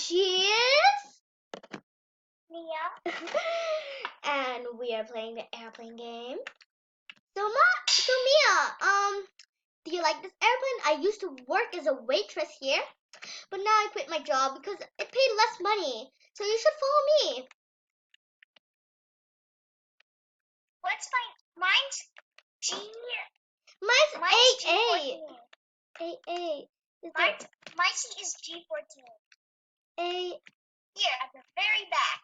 she is Mia. and we are playing the airplane game. So Mia, do you like this airplane? I used to work as a waitress here, but now I quit my job because it paid less money. So you should follow me. What's mine's G? Mine's G14. 8. My seat is G14. A. Here at the very back.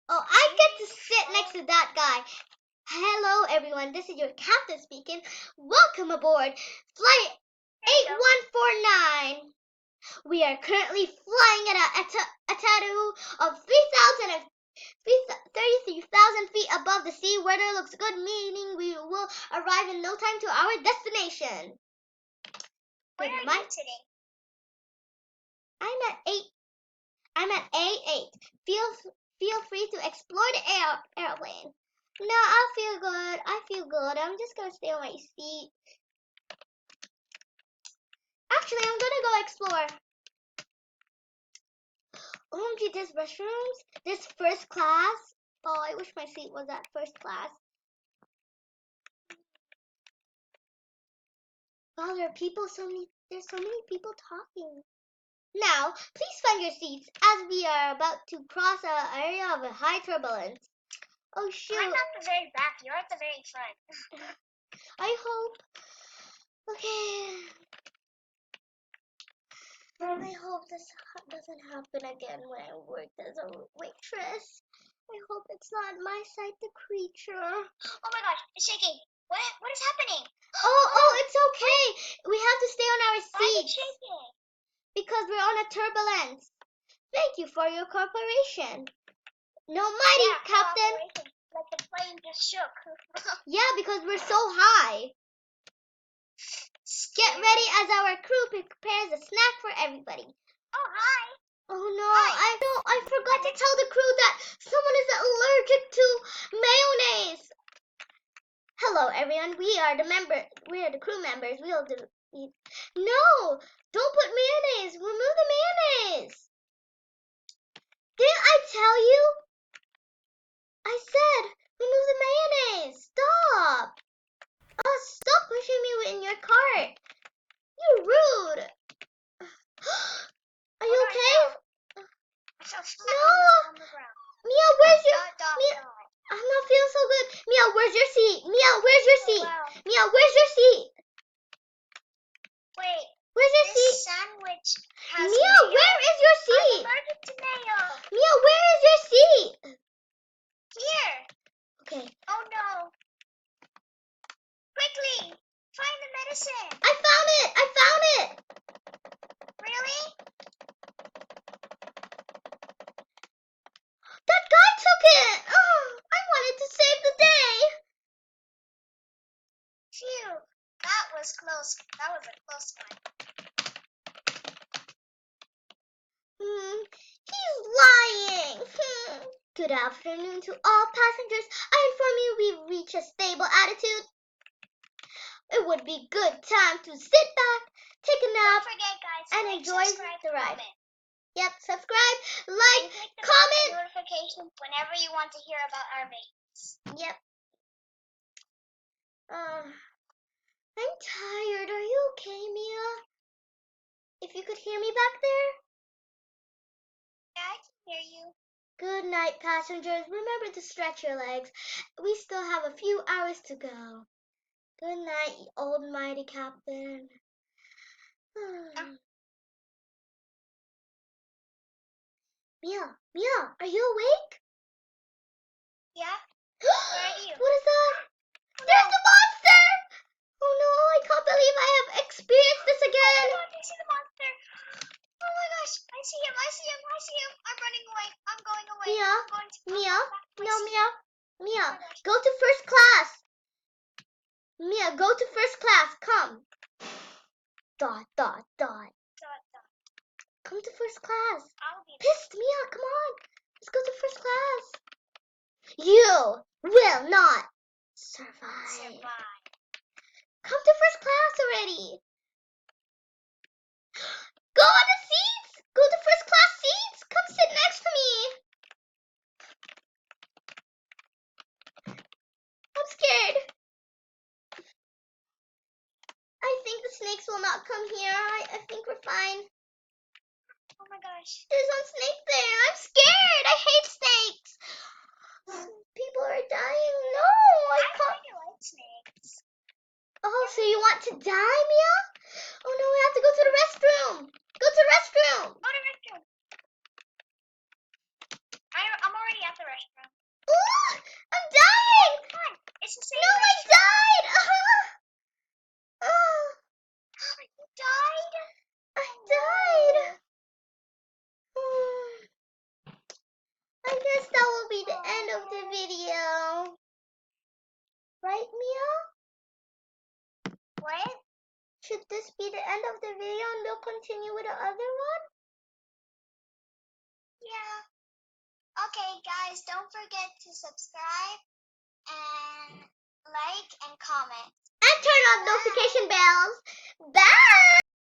Oh, I get to sit next to that guy. Hello, everyone. This is your captain speaking. Welcome aboard Flight 8149. We are currently flying at a altitude of 33,000 feet above the sea. Weather looks good, meaning we will arrive in no time to our destination. Where are you today? I'm at A8. Feel free to explore the airplane. No, I feel good. I'm just gonna stay on my seat. Actually, I'm gonna go explore. OMG, there's restrooms. This first class. Oh, I wish my seat was at first class. Wow, there's so many people talking. Now, please find your seats as we are about to cross an area of high turbulence. Oh shoot. I'm at the very back. You're at the very front. I hope. Okay. I hope this doesn't happen again when I worked as a waitress. I hope it's not my side the creature. Oh my gosh, it's shaking. What is happening? Oh, it's okay. We have to stay on our seats. Why is it shaking? Because we're on a turbulence. Thank you for your cooperation. No, mighty Captain. Like the plane just shook. Yeah, because we're so high. Get ready as our crew prepares a snack for everybody. Oh, hi. Oh no, I forgot to tell the crew that someone is allergic to mayonnaise. Hello everyone, we are the crew members. No, don't put mayonnaise. Remove the mayonnaise. Didn't I tell you? I said remove the mayonnaise. Stop. Oh, stop pushing me in your cart. You're rude. Are you okay? No. Mia, where's your Mia? I'm not feeling so good. Mia, where's your seat? Mia, where's your seat? Wow. Mia, where's your seat? Wait. Where's your seat? Sandwich has Mia, mayo. where is your seat? I'm allergic to mayo. Mia, where is your seat? Here. Okay. Oh no. Quickly, find the medicine. I found it. Really? That guy took it. Oh, I wanted to save the day. Phew, that was close. That was a close one. He's lying. Good afternoon to all passengers. I inform you we've reached a stable altitude. It would be good time to sit back, take a nap, Don't forget, guys, and enjoy the ride. Comment. Yep, subscribe, like, And click the comment. Notifications whenever you want to hear about our babies. Yep. I'm tired. Are you okay, Mia? If you could hear me back there? Yeah, I can hear you. Good night, passengers. Remember to stretch your legs. We still have a few hours to go. Good night, old mighty captain. Mia, are you awake? Yeah? Where are you? What is that? Oh, There's no. the monster! Oh no, I can't believe I have experienced this again. Oh my God, I see the monster. Oh my gosh, I see him. I'm running away. I'm going away. Mia, go to first class. Mia, go to first class. Come. Dot. Come to first class. Pissed, Mia, come on. Let's go to first class. You will not survive. Come to first class already. Go on the seats. Go to first class snakes will not come here. I think we're fine. Oh my gosh. There's one snake there. I'm scared. I hate snakes. People are dying. No, I kind of like snakes. Oh, so you want to die, Mia? Oh no, we have to go to the restroom. Go to the restroom. Go to the restroom. I'm already at the restroom. Ooh, I'm dying. Come on. It's the same No, I restroom. died. You died? I died. I guess that will be the end of the video. Right, Mia? What? Should this be the end of the video and we'll continue with the other one? Yeah. Okay, guys, don't forget to subscribe and like and comment. And turn on notification bells. Bye!